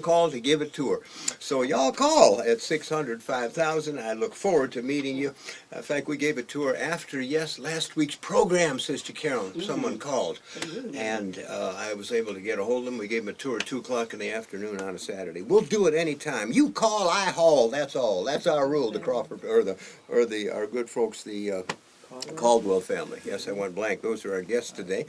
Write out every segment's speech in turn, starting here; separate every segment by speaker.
Speaker 1: call to give a tour. So y'all call at 600-5000. I look forward to meeting you. In fact, we gave a tour after, last week's program, Sister Carolyn. Someone called, and I was able to get a hold of them. We gave them a tour at 2 o'clock in the afternoon on a Saturday. We'll do it anytime. You call, I haul. That's all. That's our rule, the Crawford, our good folks, the Caldwell family. Yes, I went blank. Those are our guests today.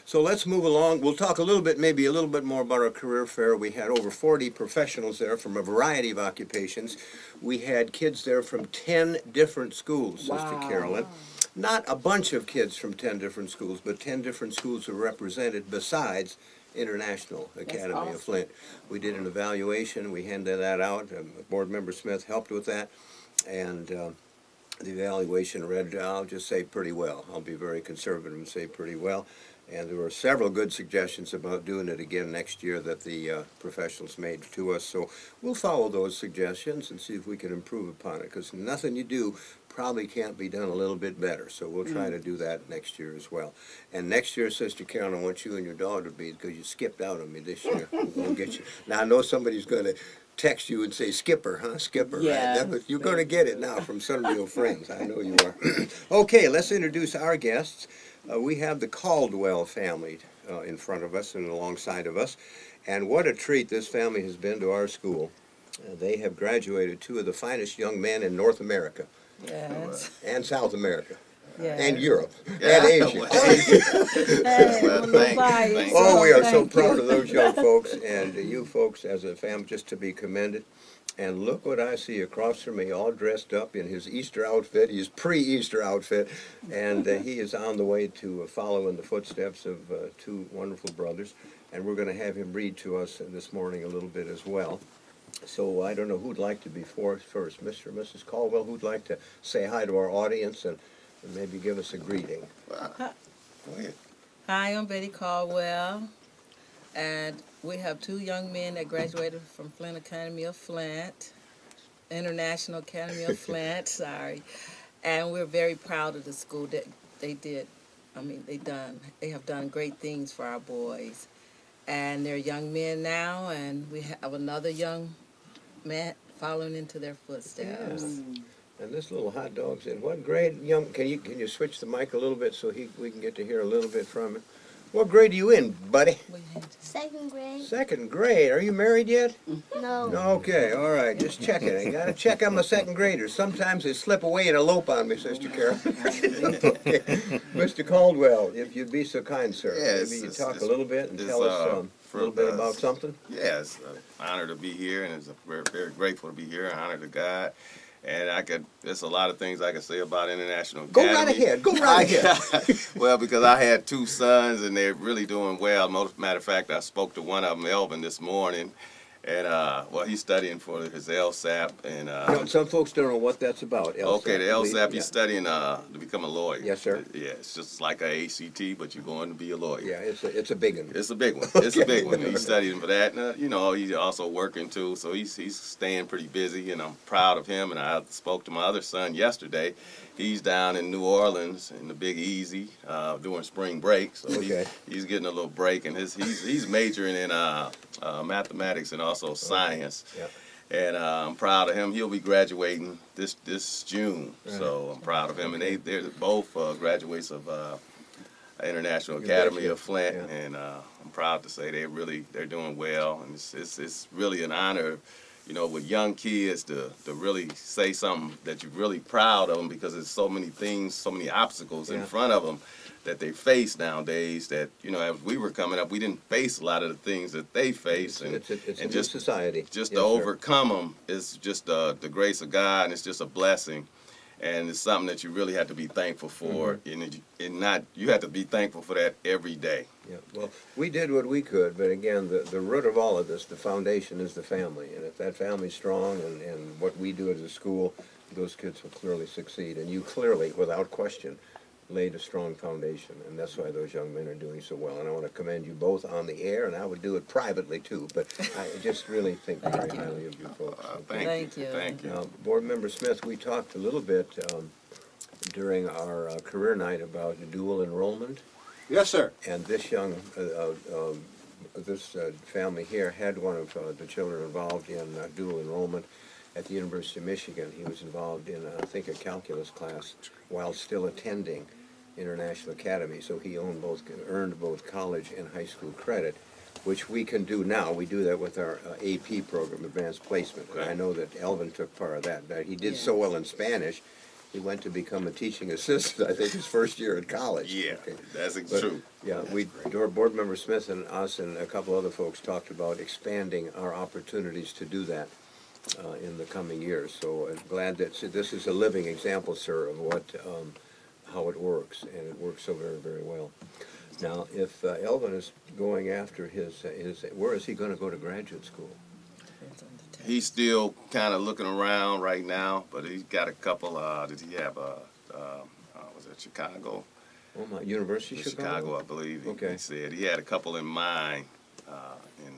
Speaker 1: So let's move along. We'll talk maybe a little bit more about our career fair. We had over 40 professionals there from a variety of occupations. We had kids there from 10 different schools, Sister Carolyn. Not a bunch of kids from 10 different schools, but 10 different schools were represented besides International Academy of Flint. We did an evaluation. We handed that out. Board Member Smith helped with that. And the evaluation read, I'll just say pretty well. I'll be very conservative and say pretty well. And there were several good suggestions about doing it again next year that the professionals made to us. So we'll follow those suggestions and see if we can improve upon it, because nothing you do probably can't be done a little bit better. So we'll try to do that next year as well. And next year, Sister Carolyn, I want you and your daughter to be, because you skipped out on me this year. We'll get you. Now, I know somebody's going to text you and say, Skipper, huh? Skipper.
Speaker 2: Yeah.
Speaker 1: Right? You're going to get it now from some real friends. I know you are. Okay, let's introduce our guests. We have the Caldwell family in front of us and alongside of us. And what a treat this family has been to our school. They have graduated two of the finest young men in North America.
Speaker 2: Yes.
Speaker 1: And South America.
Speaker 2: Yes.
Speaker 1: And Europe. And Asia.
Speaker 2: Thanks.
Speaker 1: Oh, we are so proud of those young folks, and you folks as a family, just to be commended. And look what I see across from me, all dressed up in his Easter outfit, his pre-Easter outfit, and he is on the way to follow in the footsteps of two wonderful brothers. And we're going to have him read to us this morning a little bit as well. So I don't know who'd like to be first, Mr. or Mrs. Caldwell, who'd like to say hi to our audience and maybe give us a greeting.
Speaker 3: Go ahead.
Speaker 2: Hi, I'm Betty Caldwell, and we have two young men that graduated from Flint Academy of Flint, International Academy of Flint, sorry. And we're very proud of the school that they did. I mean, they have done great things for our boys. And they're young men now, and we have another young man following into their footsteps.
Speaker 1: Yeah. And this little hot dog's in what grade? Can you switch the mic a little bit so we can get to hear a little bit from him? What grade are you in, buddy?
Speaker 4: Second grade.
Speaker 1: Second grade. Are you married yet?
Speaker 4: No.
Speaker 1: Okay, all right. Just checking. I gotta check on my second graders. Sometimes they slip away and elope on me, Sister Carol. Okay. Mr. Caldwell, if you'd be so kind, sir.
Speaker 3: Yeah,
Speaker 1: maybe you talk a little bit and tell us a little bit about something.
Speaker 3: Yeah, it's an honor to be here, and we're very grateful to be here. An honor to God. And there's a lot of things I could say about International Academy.
Speaker 1: Go right ahead.
Speaker 3: Well, because I had two sons, and they're really doing well. Matter of fact, I spoke to one of them, Elvin, this morning. And, he's studying for his LSAP. And
Speaker 1: some folks don't know what that's about. LSAP.
Speaker 3: Okay, the LSAP, he's studying to become a lawyer.
Speaker 1: Yes, sir.
Speaker 3: Yeah, it's just like a ACT, but you're going to be a lawyer.
Speaker 1: Yeah, it's a big one.
Speaker 3: It's a big one. It's a big one. He's studying for that. And, he's also working too, so he's staying pretty busy, and I'm proud of him. And I spoke to my other son yesterday. He's down in New Orleans in the Big Easy during spring break, so he's getting a little break, and he's majoring in mathematics and also science.
Speaker 1: Yeah.
Speaker 3: And I'm proud of him. He'll be graduating this June, so I'm proud of him. And they're both graduates of International Academy of Flint, and I'm proud to say they're doing well, and it's really an honor, with young kids to really say something that you're really proud of them, because there's so many things, so many obstacles in front of them that they face nowadays that, as we were coming up, we didn't face a lot of the things that they face.
Speaker 1: It's a new society.
Speaker 3: Just to overcome them is just the grace of God, and it's just a blessing. And it's something that you really have to be thankful for, and you have to be thankful for that every day.
Speaker 1: Yeah, well, we did what we could, but again, the root of all of this, the foundation, is the family. And if that family's strong and what we do as a school, those kids will clearly succeed. And you clearly, without question, laid a strong foundation, and that's why those young men are doing so well. And I want to commend you both on the air, and I would do it privately too, but I just really think very highly of you folks.
Speaker 3: Thank you.
Speaker 1: Now, Board Member Smith, we talked a little bit during our career night about dual enrollment.
Speaker 5: Yes, sir.
Speaker 1: And this this family here had one of the children involved in dual enrollment at the University of Michigan. He was involved in, I think, a calculus class while still attending International Academy. So he earned both college and high school credit, which we can do now. We do that with our AP program, Advanced Placement. And I know that Elvin took part of that. But he did so well in Spanish, he went to become a teaching assistant, I think, his first year at college.
Speaker 3: Yeah,
Speaker 1: Okay.
Speaker 3: that's
Speaker 1: But,
Speaker 3: true.
Speaker 1: Yeah, Board Member Smith and us and a couple other folks talked about expanding our opportunities to do that in the coming years. So I'm glad that this is a living example, sir, of how it works, and it works so very, very well. Now, if Elvin is going after his, where is he going to go to graduate school?
Speaker 2: Depends on the time.
Speaker 3: He's still kind of looking around right now, but he's got a couple. Did he have was it Chicago?
Speaker 1: Oh, my, University of
Speaker 3: Chicago, I believe.
Speaker 1: Okay.
Speaker 3: He said he had a couple in mind in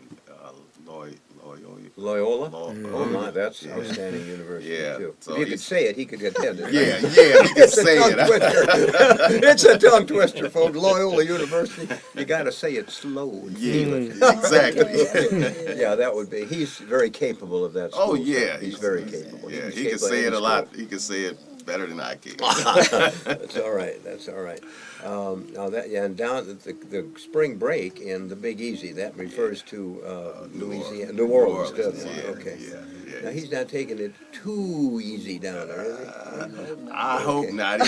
Speaker 1: Loyola?
Speaker 3: Loyola.
Speaker 1: Oh, my, that's
Speaker 3: Yeah.
Speaker 1: outstanding university,
Speaker 3: Yeah,
Speaker 1: too.
Speaker 3: so
Speaker 1: If you could
Speaker 3: he's-
Speaker 1: say it, he could attend it.
Speaker 3: Yeah, he can say
Speaker 1: Tongue
Speaker 3: it.
Speaker 1: twister. It's a tongue twister, folks. Loyola University, you got to say it slow and feel it.
Speaker 3: Yeah, exactly.
Speaker 1: Yeah, that would be, he's very capable of that school.
Speaker 3: Oh
Speaker 1: sir.
Speaker 3: yeah,
Speaker 1: He's very capable.
Speaker 3: Yeah,
Speaker 1: He's
Speaker 3: he can
Speaker 1: capable of
Speaker 3: say it
Speaker 1: any
Speaker 3: a lot.
Speaker 1: school.
Speaker 3: He can say it better than I can.
Speaker 1: That's all right, that's all right. Now that, yeah, and down at the spring break in the Big Easy, that refers to Louisiana, New Orleans, doesn't it?
Speaker 3: Yeah,
Speaker 1: Okay.
Speaker 3: yeah.
Speaker 1: Now, he's not taking it too easy down there, is he?
Speaker 3: I hope
Speaker 1: Okay.
Speaker 3: not.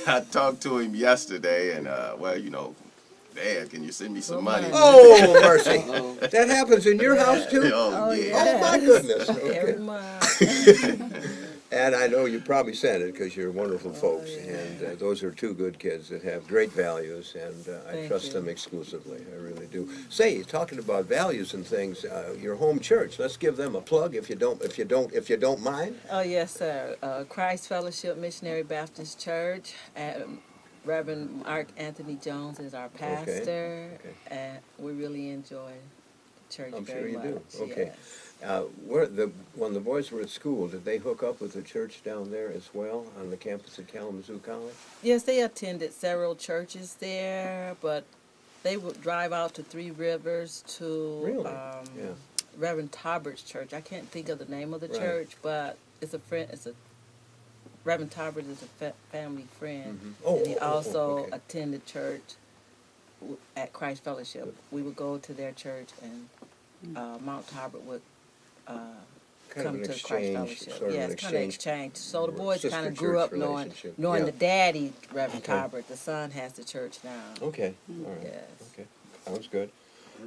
Speaker 3: I talked to him yesterday, and well, you know, Dad, can you send me some money?
Speaker 1: Oh, mercy. That happens in your house, too?
Speaker 3: Oh, yeah.
Speaker 1: Oh, my goodness.
Speaker 2: Every
Speaker 1: Okay.
Speaker 2: month.
Speaker 1: And I know you probably sent it because you're wonderful folks,
Speaker 2: yeah.
Speaker 1: and those are two good kids that have great values, and I
Speaker 2: Thank
Speaker 1: trust
Speaker 2: you.
Speaker 1: them exclusively. I really do. Say, talking about values and things, your home church. Let's give them a plug if you don't mind.
Speaker 2: Oh, yes, sir. Christ Fellowship Missionary Baptist Church. Reverend Mark Anthony Jones is our pastor,
Speaker 1: Okay.
Speaker 2: and we really enjoy the church
Speaker 1: I'm sure
Speaker 2: very
Speaker 1: you
Speaker 2: much.
Speaker 1: do. Okay.
Speaker 2: Yes.
Speaker 1: When the boys were at school, did they hook up with the church down there as well on the campus at Kalamazoo College?
Speaker 2: Yes, they attended several churches there, but they would drive out to Three Rivers to
Speaker 1: Really? Yeah.
Speaker 2: Reverend Taubert's church. I can't think of the name of the
Speaker 1: Right.
Speaker 2: church, but it's a friend. Reverend Taubert is a family friend,
Speaker 1: Mhm. Oh,
Speaker 2: and he
Speaker 1: oh, oh,
Speaker 2: also
Speaker 1: okay.
Speaker 2: attended church at Christ Fellowship. We would go to their church, and Mount Taubert would
Speaker 1: Kind of
Speaker 2: come
Speaker 1: an
Speaker 2: to Christ
Speaker 1: exchange,
Speaker 2: Fellowship.
Speaker 1: sort of
Speaker 2: Yeah,
Speaker 1: an
Speaker 2: it's kind of
Speaker 1: exchange.
Speaker 2: exchange. So the boys
Speaker 1: Sister
Speaker 2: kind of grew
Speaker 1: church
Speaker 2: up knowing
Speaker 1: relationship.
Speaker 2: the
Speaker 1: Yeah.
Speaker 2: daddy, Reverend
Speaker 1: Okay.
Speaker 2: Taubert. The son has the church now.
Speaker 1: Okay, all right.
Speaker 2: Yes.
Speaker 1: Okay, sounds good.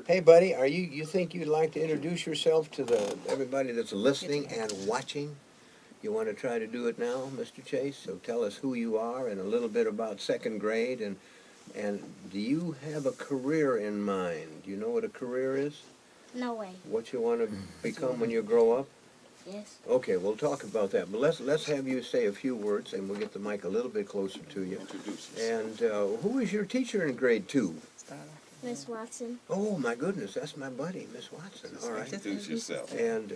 Speaker 1: Hey, buddy, you think you'd like to introduce yourself to everybody that's listening and watching? You want to try to do it now, Mr. Chase? So tell us who you are and a little bit about second grade, and do you have a career in mind? Do you know what a career is?
Speaker 4: No way.
Speaker 1: What you want to become when you grow up?
Speaker 4: Yes.
Speaker 1: Okay, we'll talk about that, but let's have you say a few words, and we'll get the mic a little bit closer to you.
Speaker 3: Introduce yourself.
Speaker 1: And who was your teacher in grade 2?
Speaker 2: Start off.
Speaker 4: Miss Watson.
Speaker 1: Oh, my goodness, that's my buddy, Miss Watson. All right.
Speaker 3: Introduce yourself.
Speaker 1: And,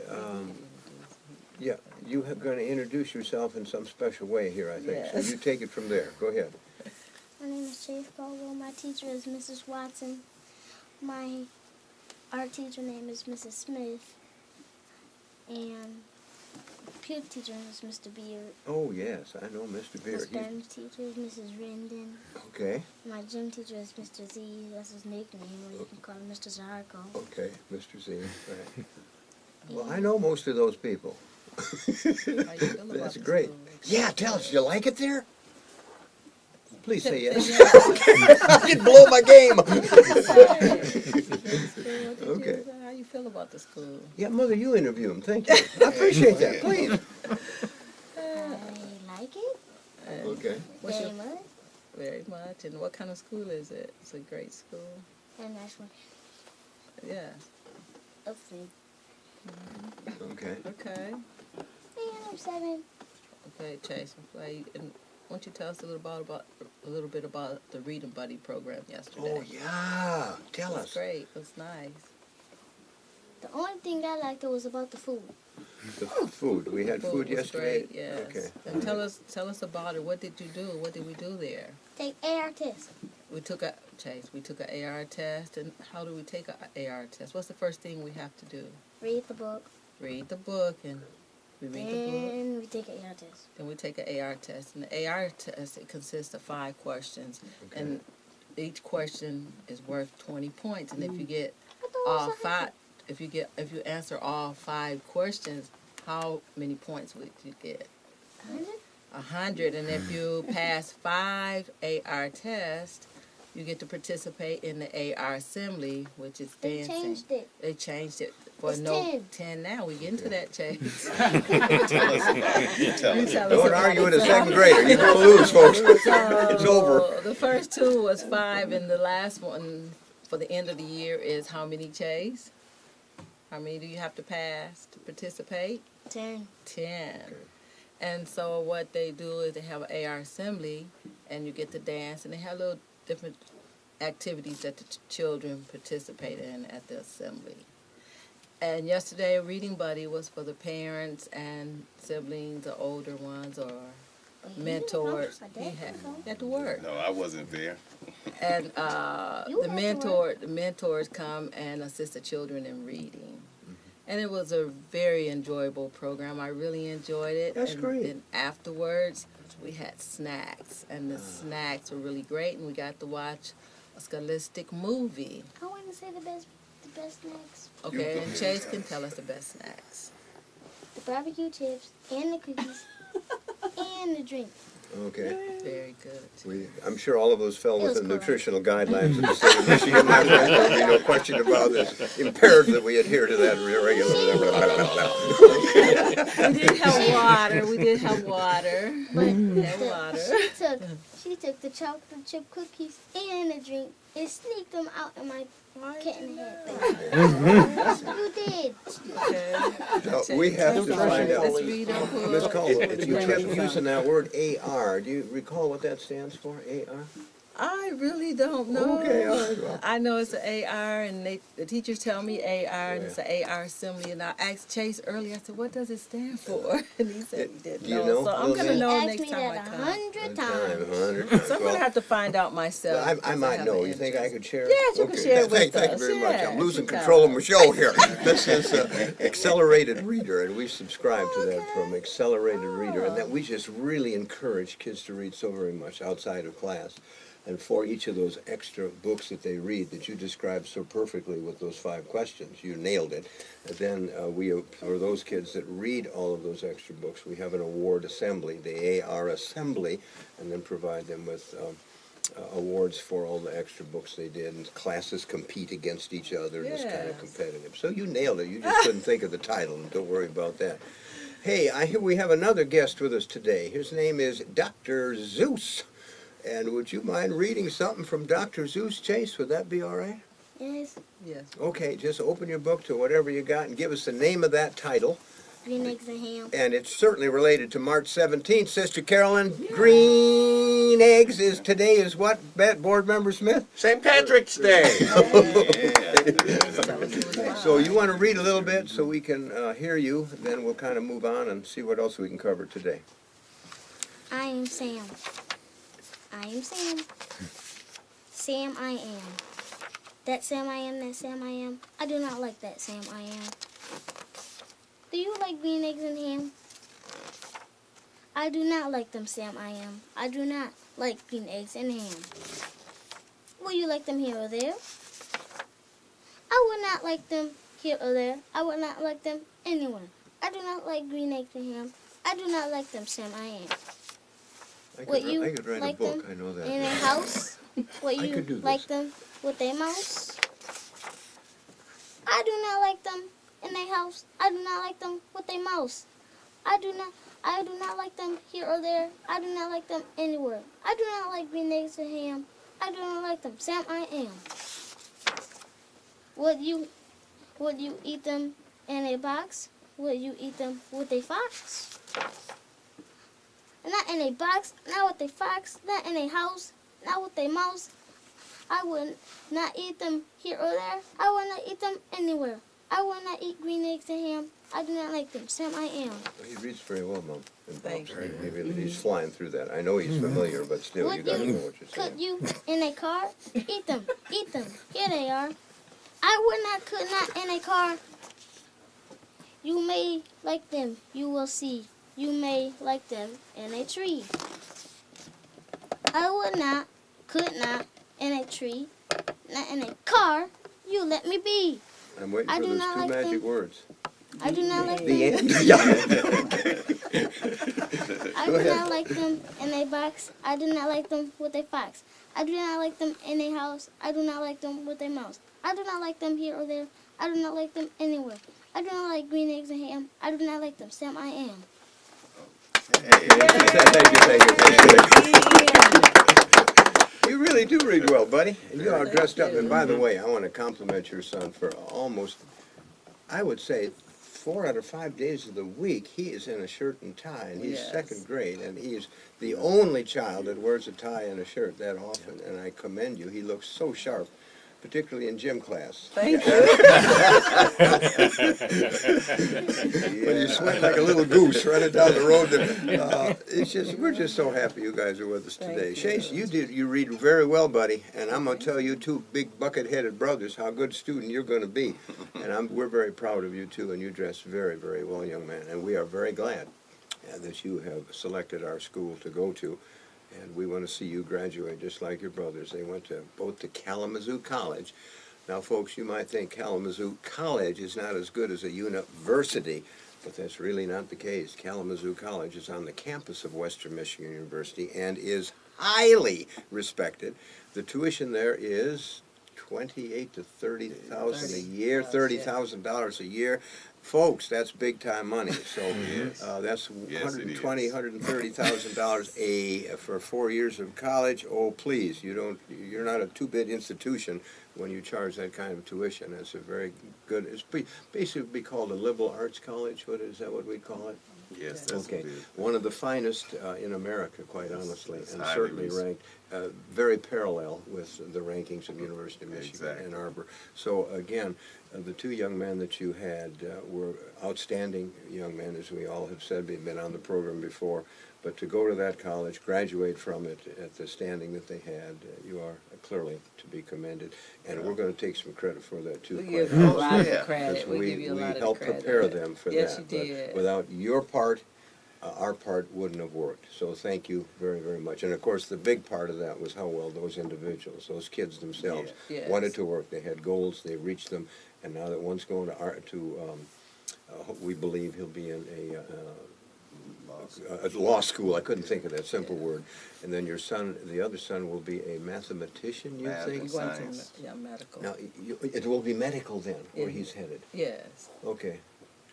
Speaker 1: yeah, you are going to introduce yourself in some special way here, I think.
Speaker 2: Yes.
Speaker 1: So you take it from there. Go ahead.
Speaker 4: My name is Chase Caldwell. My teacher is Mrs. Watson. My art teacher name is Mrs. Smith. And puke teacher is Mr. Beard.
Speaker 1: Oh, yes, I know Mr.
Speaker 4: My
Speaker 1: Beard.
Speaker 4: Spanish teacher is Mrs. Rendon.
Speaker 1: Okay,
Speaker 4: My gym teacher is Mr. Z. That's his nickname, or you can call him Mr. Zarko.
Speaker 1: okay, Mr. Z, right. Well, I know most of those people.
Speaker 2: How you feel about
Speaker 1: That's
Speaker 2: the
Speaker 1: great.
Speaker 2: school?
Speaker 1: Yeah, tell us, you like it there? Please say yes.
Speaker 2: Say yes.
Speaker 1: I can blow my game.
Speaker 2: Okay. How you feel about the school?
Speaker 1: Yeah, Mother, you interview him. Thank you. I appreciate that. Please.
Speaker 4: I like it
Speaker 1: Okay.
Speaker 2: What's
Speaker 4: very
Speaker 2: your,
Speaker 4: much.
Speaker 2: very much. And what kind of school is it? It's a great school.
Speaker 4: International.
Speaker 2: Yeah.
Speaker 4: Hopefully.
Speaker 1: Okay.
Speaker 2: Okay.
Speaker 4: And I'm 7.
Speaker 2: Okay, Chase. And why don't you tell us a little bit about the Reading Buddy program yesterday?
Speaker 1: Oh, yeah. Tell
Speaker 2: It was
Speaker 1: us.
Speaker 2: great. It was nice.
Speaker 4: The only thing I liked was about the food.
Speaker 1: The food. We had food
Speaker 2: was
Speaker 1: yesterday.
Speaker 2: Great, yes.
Speaker 1: Okay.
Speaker 2: And tell us about it. What did you do? What did we do there?
Speaker 4: Take AR test.
Speaker 2: We took a Chase. We took an AR test, and how do we take an AR test? What's the first thing we have to do?
Speaker 4: Read the book.
Speaker 2: Read the book, and we read the book.
Speaker 4: Then we take an AR test.
Speaker 2: Then we take an AR test, and the AR test, it consists of 5 questions, and each question is worth 20 points. And if you get all 5, if you answer all 5 questions, how many points would you get?
Speaker 4: 100?
Speaker 2: 100. And if you pass 5 AR tests, you get to participate in the AR assembly, which is
Speaker 4: They
Speaker 2: dancing.
Speaker 4: changed it.
Speaker 2: They changed it for
Speaker 4: It's
Speaker 2: no
Speaker 4: 10.
Speaker 2: 10 now. We get into that, Chase.
Speaker 3: Tell us about it. You tell
Speaker 2: You
Speaker 3: us.
Speaker 2: tell us
Speaker 1: Don't
Speaker 2: about
Speaker 1: argue with
Speaker 2: it.
Speaker 1: a second grader. You're going to lose, folks. It's over.
Speaker 2: So the first 2 was 5, and the last one for the end of the year is how many, Chase? How many do you have to pass to participate?
Speaker 4: 10.
Speaker 2: 10. And so what they do is they have an AR assembly, and you get to dance, and they have little different activities that the children participate in at the assembly. And yesterday, a reading buddy was for the parents and siblings, or older ones, or mentors. He had to work.
Speaker 3: No, I wasn't there.
Speaker 2: And
Speaker 4: You
Speaker 2: the
Speaker 4: had to work.
Speaker 2: mentors come and assist the children in reading. And it was a very enjoyable program. I really enjoyed it.
Speaker 1: That's
Speaker 2: and
Speaker 1: great.
Speaker 2: then afterwards, we had snacks, and the snacks were really great. And we got to watch a scholastic movie.
Speaker 4: I want to say the best snacks.
Speaker 2: Okay, and Chase can tell us the best snacks.
Speaker 4: The barbecue chips and the cookies and the drink.
Speaker 1: Okay.
Speaker 2: Very good.
Speaker 1: I'm sure all of those fell
Speaker 4: It was
Speaker 1: within
Speaker 4: correct.
Speaker 1: nutritional guidelines of the state of Michigan. My friend, there'd be no question about this. Imperative that we adhere to that
Speaker 2: We did have water. We did have water. We had water.
Speaker 4: She took the chocolate chip cookies and the drink and sneaked them out in my kitten head thing. You did.
Speaker 2: Okay.
Speaker 1: We have to find out.
Speaker 2: Let's read on book.
Speaker 1: Ms. Caldwell, you kept using that word AR. Do you recall what that stands for, AR?
Speaker 2: I really don't know.
Speaker 1: Okay, all right, well.
Speaker 2: I know it's an AR, and the teachers tell me AR, and it's an AR assembly. And I asked Chase earlier, I said, what does it stand for? And he said he didn't
Speaker 1: Do you
Speaker 2: know.
Speaker 1: know?
Speaker 2: So I'm going to
Speaker 1: He
Speaker 2: know
Speaker 4: Asked
Speaker 2: next
Speaker 4: me
Speaker 2: time I
Speaker 4: that
Speaker 2: come.
Speaker 4: 100 times.
Speaker 2: So I'm going to have to find out myself.
Speaker 1: I
Speaker 2: because
Speaker 1: might
Speaker 2: have
Speaker 1: know.
Speaker 2: an
Speaker 1: You think I
Speaker 2: interest.
Speaker 1: could share?
Speaker 2: Yes, you can share it with
Speaker 1: Thank you
Speaker 2: us.
Speaker 1: very much.
Speaker 2: Yeah,
Speaker 1: I'm losing
Speaker 2: good
Speaker 1: control of
Speaker 2: job.
Speaker 1: my show here. This is Accelerated Reader, and we subscribe to that from Accelerated Reader, and that we just really encourage kids to read so very much outside of class. And for each of those extra books that they read that you described so perfectly with those 5 questions, you nailed it. And then we, for those kids that read all of those extra books, we have an award assembly, the AR assembly, and then provide them with awards for all the extra books they did. And classes compete against each other. And it's kind of
Speaker 2: Yes.
Speaker 1: competitive. So you nailed it. You just couldn't think of the title, and don't worry about that. Hey, I hear we have another guest with us today. His name is Dr. Zeus. And would you mind reading something from Dr. Zeus, Chase? Would that be all right?
Speaker 4: Yes.
Speaker 2: Yes.
Speaker 1: Okay, just open your book to whatever you got and give us the name of that title.
Speaker 4: Green eggs and ham.
Speaker 1: And it's certainly related to March 17th, Sister Carolyn. Green eggs today is what, Board Member Smith?
Speaker 5: St. Patrick's Day.
Speaker 1: So you want to read a little bit so we can hear you, then we'll kind of move on and see what else we can cover today.
Speaker 4: I am Sam. I am Sam. Sam I am. That Sam I am, that Sam I am. I do not like that Sam I am. Do you like green eggs and ham? I do not like them, Sam I am. I do not like green eggs and ham. Will you like them here or there? I would not like them here or there. I would not like them anywhere. I do not like green eggs and ham. I do not like them, Sam I am. Would you
Speaker 1: I could write
Speaker 4: like
Speaker 1: a book,
Speaker 4: them
Speaker 1: I know that.
Speaker 4: in a house? Would
Speaker 1: I could do
Speaker 4: you like
Speaker 1: this.
Speaker 4: them with a mouse? I do not like them in a house. I do not like them with a mouse. I do not like them here or there. I do not like them anywhere. I do not like green eggs and ham. I do not like them. Sam I am. Would you eat them in a box? Would you eat them with a fox? Not in a box, not with a fox, not in a house, not with a mouse. I would not eat them here or there. I would not eat them anywhere. I will not eat green eggs and ham. I do not like them. Sam, I am.
Speaker 1: He reads very well, Mom. And
Speaker 2: Thank
Speaker 1: Bob,
Speaker 2: you.
Speaker 1: maybe he's flying through that. I know he's familiar, but still, you
Speaker 4: Would
Speaker 1: gotta
Speaker 4: you
Speaker 1: know what you're saying.
Speaker 4: could you in a car? Eat them. Eat them. Here they are. I would not, could not in a car. You may like them. You will see. You may like them in a tree. I would not, could not in a tree. Not in a car. You let me be.
Speaker 1: I'm waiting
Speaker 4: I
Speaker 1: for
Speaker 4: do
Speaker 1: those
Speaker 4: not
Speaker 1: two
Speaker 4: like
Speaker 1: magic
Speaker 4: them.
Speaker 1: words.
Speaker 4: I do not like
Speaker 1: The
Speaker 4: them.
Speaker 1: end. Yeah.
Speaker 4: I
Speaker 1: Go
Speaker 4: do
Speaker 1: ahead.
Speaker 4: not like them in a box. I do not like them with a fox. I do not like them in a house. I do not like them with a mouse. I do not like them here or there. I do not like them anywhere. I do not like green eggs and ham. I do not like them. Sam, I am.
Speaker 1: Thank you. You really do read well, buddy. And you are dressed up. And by the way, I want to compliment your son for almost, I would say, 4 out of 5 days of the week, he is in a shirt and tie, and he's
Speaker 2: Yes.
Speaker 1: second grade, and he is the only child that wears a tie and a shirt that often, and I commend you. He looks so sharp, particularly in gym class.
Speaker 2: Thank you.
Speaker 1: When you sweat like a little goose running down the road, it's just, we're just so happy you guys are with us
Speaker 2: Thank
Speaker 1: today.
Speaker 2: you.
Speaker 1: Chase, you read very well, buddy, and I'm gonna tell you two big bucket-headed brothers how good student you're gonna be, and we're very proud of you too, and you dress very, very well, young man, and we are very glad that you have selected our school to go to. And we want to see you graduate just like your brothers. They went to both to Kalamazoo College. Now, folks, you might think Kalamazoo College is not as good as a university, but that's really not the case. Kalamazoo College is on the campus of Western Michigan University and is highly respected. The tuition there is $28,000 to $30,000 a year, $30,000 a year. Folks, that's big time money. So that's
Speaker 3: Yes, it is.
Speaker 1: $120,000 for 4 years of college. Oh, please, you're not a two-bit institution when you charge that kind of tuition. It's a very good. It's basically be called a liberal arts college. Is that what we call it?
Speaker 3: Yes, that's
Speaker 1: Okay,
Speaker 3: what it is.
Speaker 1: one of the finest in America, quite honestly,
Speaker 3: It's
Speaker 1: and
Speaker 3: highly
Speaker 1: certainly
Speaker 3: respected.
Speaker 1: ranked very parallel with the rankings of University of Michigan
Speaker 3: Exactly.
Speaker 1: Ann Arbor. So again, the two young men that you had were outstanding young men, as we all have said. We've been on the program before, but to go to that college, graduate from it at the standing that they had, you are clearly to be commended. And we're going to take some credit for that too.
Speaker 2: We
Speaker 1: quite
Speaker 2: give you a
Speaker 1: honestly.
Speaker 2: lot
Speaker 3: yeah.
Speaker 2: of credit.
Speaker 1: Because
Speaker 2: We give you a lot of
Speaker 1: helped
Speaker 2: credit.
Speaker 1: prepare them for
Speaker 2: Yes,
Speaker 1: that.
Speaker 2: you
Speaker 1: But
Speaker 2: did.
Speaker 1: without your part, our part wouldn't have worked. So thank you very, very much. And of course, the big part of that was how well those individuals, those kids themselves,
Speaker 2: Yes.
Speaker 1: wanted to work. They had goals, they reached them, and now that one's going to we believe he'll be in a law school. I couldn't think of that simple word. And then your son, the other son, will be a mathematician, you
Speaker 3: Math
Speaker 1: think?
Speaker 2: We went to
Speaker 3: Science.
Speaker 2: medical.
Speaker 1: Now, it will be medical then, where
Speaker 2: Yeah.
Speaker 1: he's headed.
Speaker 2: Yes.
Speaker 1: Okay.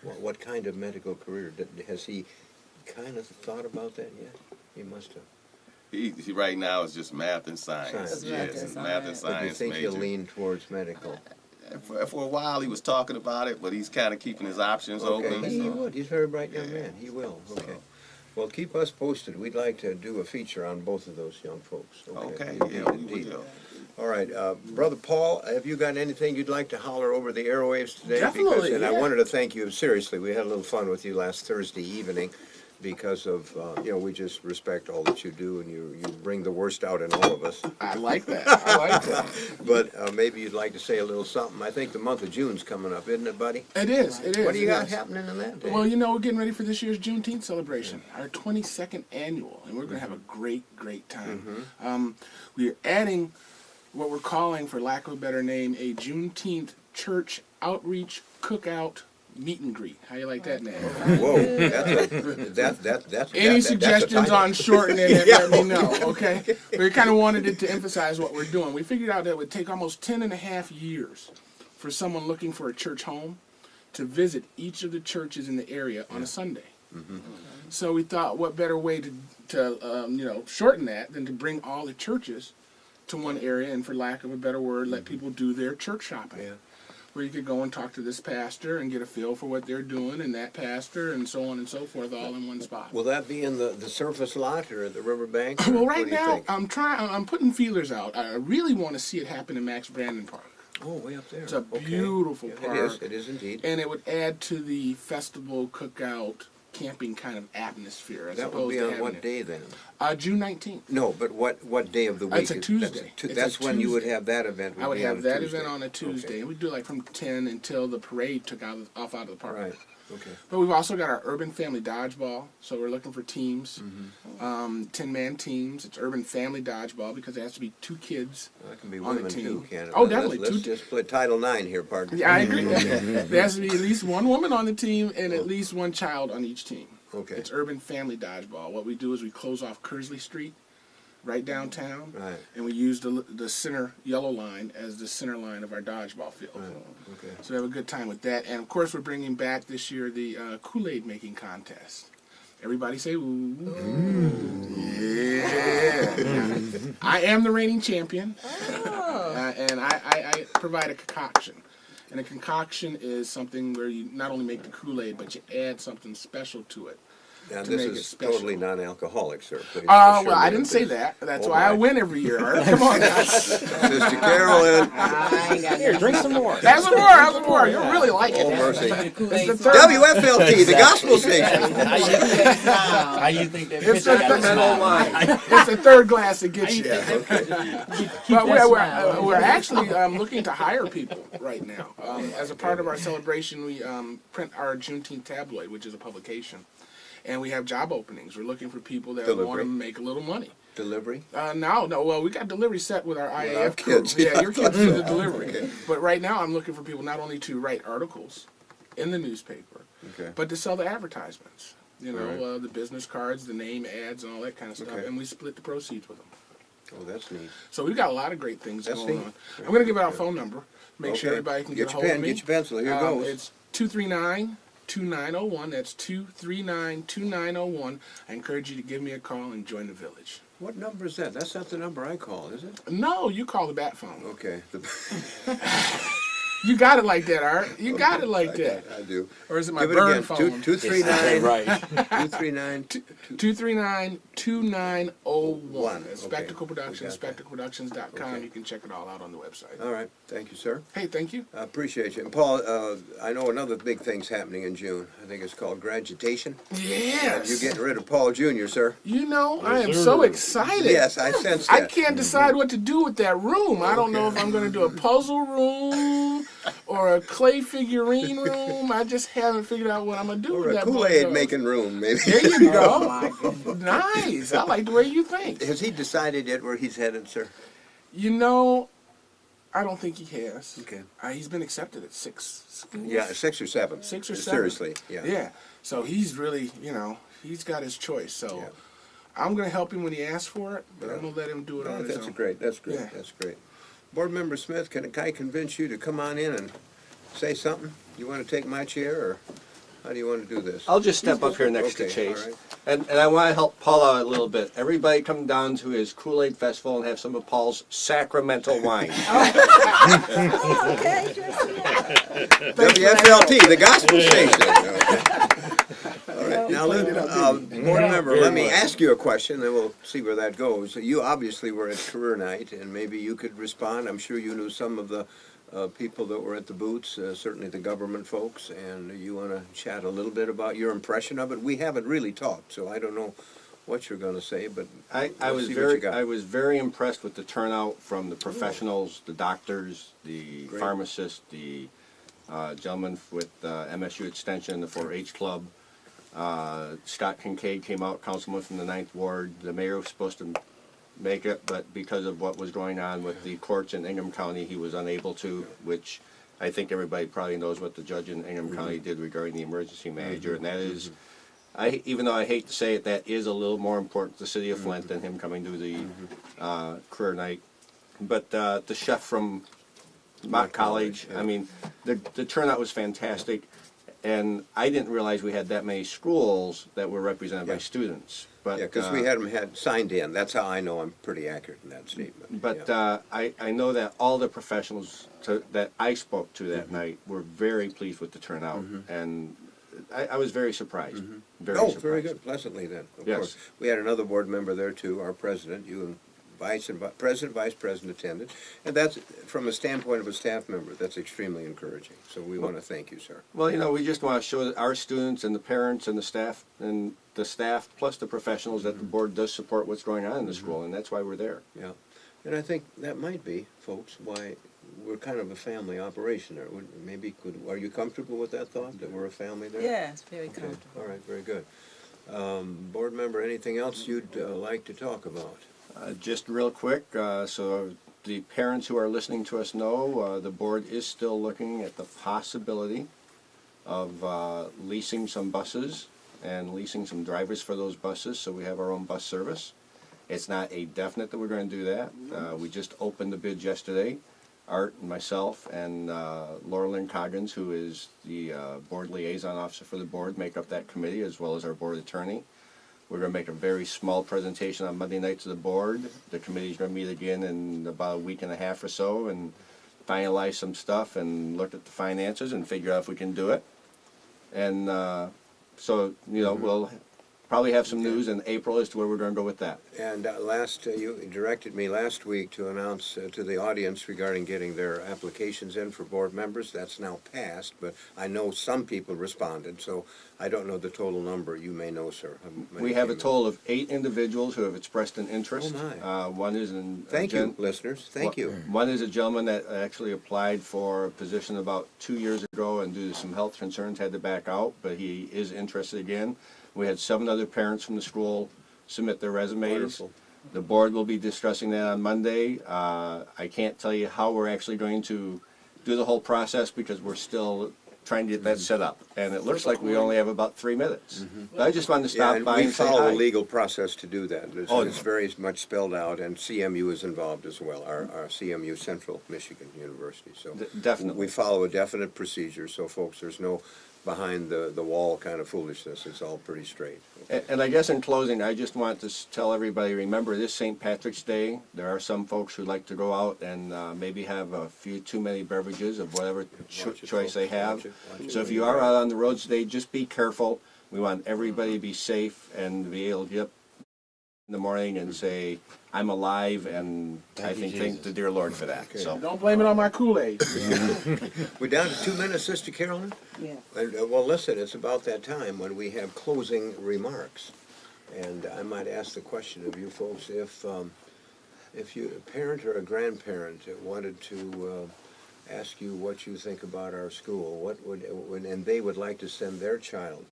Speaker 1: Well, what kind of medical career? Has he kind of thought about that yet? He must have.
Speaker 3: He right now is just math and science.
Speaker 1: Science.
Speaker 3: Yes,
Speaker 2: Math and
Speaker 3: math and
Speaker 2: science.
Speaker 1: But do you
Speaker 3: science
Speaker 1: think he'll
Speaker 3: major.
Speaker 1: lean towards medical?
Speaker 3: For a while, he was talking about it, but he's kind of keeping his options
Speaker 1: Okay,
Speaker 3: open.
Speaker 1: he
Speaker 3: so-
Speaker 1: would. He's a very bright young
Speaker 3: Yeah.
Speaker 1: man. He will. Okay.
Speaker 3: So-
Speaker 1: Well, keep us posted. We'd like to do a feature on both of those young folks.
Speaker 3: Okay,
Speaker 1: Indeed,
Speaker 3: yeah, we
Speaker 1: indeed.
Speaker 3: will.
Speaker 1: All right, Brother Paul, have you got anything you'd like to holler over the airwaves today?
Speaker 5: Definitely,
Speaker 1: And I
Speaker 5: yeah.
Speaker 1: wanted to thank you, seriously, we had a little fun with you last Thursday evening because of, we just respect all that you do, and you bring the worst out in all of us.
Speaker 5: I like that. I like that.
Speaker 1: But maybe you'd like to say a little something. I think the month of June's coming up, isn't it, buddy?
Speaker 5: It is. It is.
Speaker 1: What do you
Speaker 5: it
Speaker 1: got
Speaker 5: is.
Speaker 1: happening in that day?
Speaker 5: Well, we're getting ready for this year's Juneteenth celebration, our 22nd annual, and we're going to have a great, great time. We're adding what we're calling, for lack of a better name, a Juneteenth church outreach cookout meet and greet. How you like that name?
Speaker 1: Whoa, that's
Speaker 5: Any suggestions on shortening it,
Speaker 1: Yeah,
Speaker 5: let me know, okay? We kind of wanted it to emphasize what we're doing. We figured out that it would take almost 10.5 years for someone looking for a church home to visit each of the churches in the area on a Sunday. So we thought, what better way to shorten that than to bring all the churches to one area, and for lack of a better word, let people do their church shopping.
Speaker 1: Yeah.
Speaker 5: Where you could go and talk to this pastor and get a feel for what they're doing, and that pastor, and so on and so forth, all in one spot.
Speaker 1: Will that be in the surface lot or at the riverbank?
Speaker 5: Well,
Speaker 1: What
Speaker 5: right
Speaker 1: do you
Speaker 5: now
Speaker 1: think?
Speaker 5: I'm putting feelers out. I really want to see it happen in Max Brandon Park.
Speaker 1: Oh, way up there.
Speaker 5: It's a
Speaker 1: Okay.
Speaker 5: beautiful
Speaker 1: Yeah,
Speaker 5: park.
Speaker 1: It is indeed.
Speaker 5: And it would add to the festival, cookout, camping kind of atmosphere. As
Speaker 1: That would
Speaker 5: opposed
Speaker 1: be
Speaker 5: to
Speaker 1: on
Speaker 5: having
Speaker 1: what
Speaker 5: it.
Speaker 1: day then?
Speaker 5: June 19th.
Speaker 1: No, but what day of the week?
Speaker 5: It's a
Speaker 1: is-
Speaker 5: Tuesday.
Speaker 1: That's,
Speaker 5: It's
Speaker 1: that's
Speaker 5: a
Speaker 1: when you would
Speaker 5: Tuesday.
Speaker 1: have that event.
Speaker 5: I would
Speaker 1: be on
Speaker 5: have
Speaker 1: a
Speaker 5: that
Speaker 1: Tuesday.
Speaker 5: event on a Tuesday.
Speaker 1: Okay.
Speaker 5: And we'd do like from 10 until the parade took off out of the park.
Speaker 1: Right. Okay.
Speaker 5: But we've also got our Urban Family Dodgeball. So we're looking for teams,
Speaker 1: Mm-hmm.
Speaker 5: 10-man teams. It's Urban Family Dodgeball because it has to be 2 kids.
Speaker 1: Well, that can be
Speaker 5: On the
Speaker 1: women
Speaker 5: team.
Speaker 1: too, can't it?
Speaker 5: Oh,
Speaker 1: Let's-
Speaker 5: definitely.
Speaker 1: Let's, just put Title IX here, pardon.
Speaker 5: Yeah, I agree. There has to be at least one woman on the team and at least one child on each team.
Speaker 1: Okay.
Speaker 5: It's Urban Family Dodgeball. What we do is we close off Kersley Street, right downtown,
Speaker 1: Right.
Speaker 5: and we use the center yellow line as the center line of our dodgeball field.
Speaker 1: Okay.
Speaker 5: So we have a good time with that. And of course, we're bringing back this year the Kool-Aid making contest. Everybody say ooh. Yeah. I am the reigning champion, and I provide a concoction. And a concoction is something where you not only make the Kool-Aid, but you add something special to it.
Speaker 1: Now,
Speaker 5: to
Speaker 1: this
Speaker 5: make it
Speaker 1: is
Speaker 5: special.
Speaker 1: totally non-alcoholic, sir. Please
Speaker 5: Well,
Speaker 1: assure me
Speaker 5: I
Speaker 1: of
Speaker 5: didn't say
Speaker 1: this.
Speaker 5: that. That's
Speaker 1: Oh,
Speaker 5: why I
Speaker 1: my.
Speaker 5: win every year. Art. Come on, guys.
Speaker 1: Sister Carolyn.
Speaker 6: Here, drink some more.
Speaker 5: Have some more. Have some more. You'll really like
Speaker 1: Oh,
Speaker 5: it.
Speaker 1: mercy.
Speaker 5: It's the third.
Speaker 1: WFLT, the gospel station.
Speaker 6: How you think that
Speaker 5: It's the,
Speaker 6: line?
Speaker 5: it's the third glass that gets you.
Speaker 1: Okay.
Speaker 5: But we're actually looking to hire people right now. As a part of our celebration, we print our Juneteenth tabloid, which is a publication. And we have job openings. We're looking for people that want
Speaker 1: Delivery?
Speaker 5: to make a little money.
Speaker 1: Delivery?
Speaker 5: No. Well, we got delivery set with our
Speaker 1: our
Speaker 5: IAF
Speaker 1: kids,
Speaker 5: crew.
Speaker 1: yeah.
Speaker 5: Yeah, your kids do the delivery.
Speaker 1: Okay.
Speaker 5: But right now, I'm looking for people not only to write articles in the newspaper,
Speaker 1: Okay.
Speaker 5: but to sell the advertisements. You know,
Speaker 1: Right.
Speaker 5: the business cards, the name ads, and all that kind of stuff.
Speaker 1: Okay.
Speaker 5: And we split the proceeds with them.
Speaker 1: Oh, that's neat.
Speaker 5: So we've got a lot of great things
Speaker 1: That's
Speaker 5: going
Speaker 1: neat.
Speaker 5: on. I'm going to give out a phone number. Make sure
Speaker 1: Okay.
Speaker 5: everybody can
Speaker 1: Get
Speaker 5: get a
Speaker 1: your
Speaker 5: hold
Speaker 1: pen,
Speaker 5: of me.
Speaker 1: get your pencil. Here goes.
Speaker 5: It's 239-2901. That's 239-2901. I encourage you to give me a call and join the village.
Speaker 1: What number is that? That's not the number I called, is it?
Speaker 5: No, you call the bat phone.
Speaker 1: Okay.
Speaker 5: You got it like that, Art. You got it like that.
Speaker 1: I do.
Speaker 5: Or is it my
Speaker 1: Give it
Speaker 5: bird
Speaker 1: again.
Speaker 5: phone?
Speaker 1: 239.
Speaker 6: Right.
Speaker 1: 239.
Speaker 5: 239-2901. It's
Speaker 1: Okay.
Speaker 5: Spectacle Productions,
Speaker 1: We got that.
Speaker 5: spectacleproductions.com.
Speaker 1: Okay.
Speaker 5: You can check it all out on the website.
Speaker 1: All right. Thank you, sir.
Speaker 5: Hey, thank you.
Speaker 1: I appreciate you. And Paul, I know another big thing's happening in June. I think it's called graduation.
Speaker 5: Yes.
Speaker 1: You're getting rid of Paul Jr., sir.
Speaker 5: You know, I am so excited.
Speaker 1: Yes, I sense
Speaker 5: I
Speaker 1: that.
Speaker 5: can't decide what to do with that room. I don't know if I'm going to do a puzzle room or a clay figurine room. I just haven't figured out what I'm going to do
Speaker 1: Or
Speaker 5: with
Speaker 1: a
Speaker 5: that.
Speaker 1: Kool-Aid
Speaker 5: boy.
Speaker 1: making room, maybe.
Speaker 5: There you go. Nice. I like the way you think.
Speaker 1: Has he decided yet where he's headed, sir?
Speaker 5: You know, I don't think he has.
Speaker 1: Okay.
Speaker 5: He's been accepted at 6 schools.
Speaker 1: Yeah, 6 or 7.
Speaker 5: 6 or 7.
Speaker 1: Seriously, yeah.
Speaker 5: Yeah. So he's really, he's got his choice. So
Speaker 1: Yeah.
Speaker 5: I'm going to help him when he asks for it, but I'm going to let him do it
Speaker 1: Oh,
Speaker 5: on his
Speaker 1: that's
Speaker 5: own.
Speaker 1: great. That's great.
Speaker 5: Yeah.
Speaker 1: That's great. Board Member Smith, can I convince you to come on in and say something? You want to take my chair, or how do you want to do this?
Speaker 6: I'll just step up here next to
Speaker 1: Okay,
Speaker 6: Chase.
Speaker 1: all right.
Speaker 6: And I want to help Paul out a little bit. Everybody come down to his Kool-Aid Festival and have some of Paul's sacramental wine.
Speaker 1: WFLT, the gospel station. All right, now, board member, let me ask you a question, then we'll see where that goes. You obviously were at career night, and maybe you could respond. I'm sure you knew some of the people that were at the booths, certainly the government folks, and you want to chat a little bit about your impression of it. We haven't really talked, so I don't know what you're going to say, but
Speaker 6: I
Speaker 1: let's
Speaker 6: was
Speaker 1: see what you
Speaker 6: very
Speaker 1: got.
Speaker 6: impressed with the turnout from the professionals, the doctors, the
Speaker 1: Great.
Speaker 6: pharmacists, the gentleman with MSU Extension, the 4-H Club. Scott Kincaid came out, councilman from the 9th Ward. The mayor was supposed to make it, but because of what was going on with the courts in Ingham County, he was unable to, which I think everybody probably knows what the judge in Ingham County did regarding the emergency manager, and that is, even though I hate to say it, that is a little more important to the city of Flint than him coming to the career night. But the chef from Mott College,
Speaker 1: yeah.
Speaker 6: I mean, the turnout was fantastic, and I didn't realize we had that many schools that were represented by
Speaker 1: Yeah.
Speaker 6: students. But
Speaker 1: Yeah, because we had them signed in. That's how I know I'm pretty accurate in that statement.
Speaker 6: But
Speaker 1: Yeah.
Speaker 6: I know that all the professionals that I spoke to that night were very pleased with the turnout, and I was very surprised. Very
Speaker 1: Oh,
Speaker 6: surprised.
Speaker 1: very good. Pleasantly then, of
Speaker 6: Yes.
Speaker 1: course. We had another board member there too, our president. You and president, vice president attended, and that's, from a standpoint of a staff member, that's extremely encouraging. So we want to thank you, sir.
Speaker 6: Well, we just want to show that our students and the parents and the staff plus the professionals that the board does support what's going on in the school, and that's why we're there.
Speaker 1: Yeah, and I think that might be, folks, why we're kind of a family operation there. Are you comfortable with that thought, that we're a family there?
Speaker 2: Yes, very
Speaker 1: Okay.
Speaker 2: comfortable.
Speaker 1: All right, very good. Board member, anything else you'd like to talk about?
Speaker 6: Just real quick, so the parents who are listening to us know, the board is still looking at the possibility of leasing some buses and leasing some drivers for those buses, so we have our own bus service. It's not a definite that we're going to do that. We just opened the bids yesterday. Art and myself and Laura Lynn Coggins, who is the board liaison officer for the board, make up that committee, as well as our board attorney. We're going to make a very small presentation on Monday night to the board. The committee's going to meet again in about a week and a half or so and finalize some stuff and look at the finances and figure out if we can do it. And so, we'll probably have some news in April as to where we're going to go with that.
Speaker 1: And you directed me last week to announce to the audience regarding getting their applications in for board members. That's now passed, but I know some people responded, so I don't know the total number. You may know, sir.
Speaker 6: We have a total of 8 individuals who have expressed an interest.
Speaker 1: Oh, my.
Speaker 6: One is in.
Speaker 1: Thank you, listeners. Thank you.
Speaker 6: One is a gentleman that actually applied for a position about 2 years ago and due to some health concerns had to back out, but he is interested again. We had 7 other parents from the school submit their resumes.
Speaker 1: Wonderful.
Speaker 6: The board will be discussing that on Monday. I can't tell you how we're actually going to do the whole process because we're still trying to get that set up. And it looks like we only have about 3 minutes. But I just wanted to
Speaker 1: Yeah,
Speaker 6: stop
Speaker 1: and
Speaker 6: by
Speaker 1: we
Speaker 6: and say
Speaker 1: follow
Speaker 6: hi.
Speaker 1: the legal process to do that.
Speaker 6: Oh,
Speaker 1: It's very much spelled out, and CMU is involved as well, our CMU, Central Michigan University. So
Speaker 6: Definitely.
Speaker 1: we follow a definite procedure, so folks, there's no behind the wall kind of foolishness. It's all pretty straight.
Speaker 6: And I guess in closing, I just want to tell everybody, remember this St. Patrick's Day. There are some folks who like to go out and maybe have a few too many beverages of whatever
Speaker 1: Watch it,
Speaker 6: choice they
Speaker 1: folks.
Speaker 6: have.
Speaker 1: Watch it
Speaker 6: So if
Speaker 1: when
Speaker 6: you
Speaker 1: you
Speaker 6: are
Speaker 1: drive.
Speaker 6: out on the roads today, just be careful. We want everybody to be safe and to be able to get up in the morning and say, I'm alive, and thank the dear Lord for that.
Speaker 1: Okay.
Speaker 6: So.
Speaker 5: Don't blame it on my Kool-Aid.
Speaker 1: We're down to 2 minutes, Sister Carolyn?
Speaker 2: Yeah.
Speaker 1: And, well, listen, it's about that time when we have closing remarks. And I might ask the question of you folks, if you, a parent or a grandparent wanted to ask you what you think about our school, what would, and they would like to send their child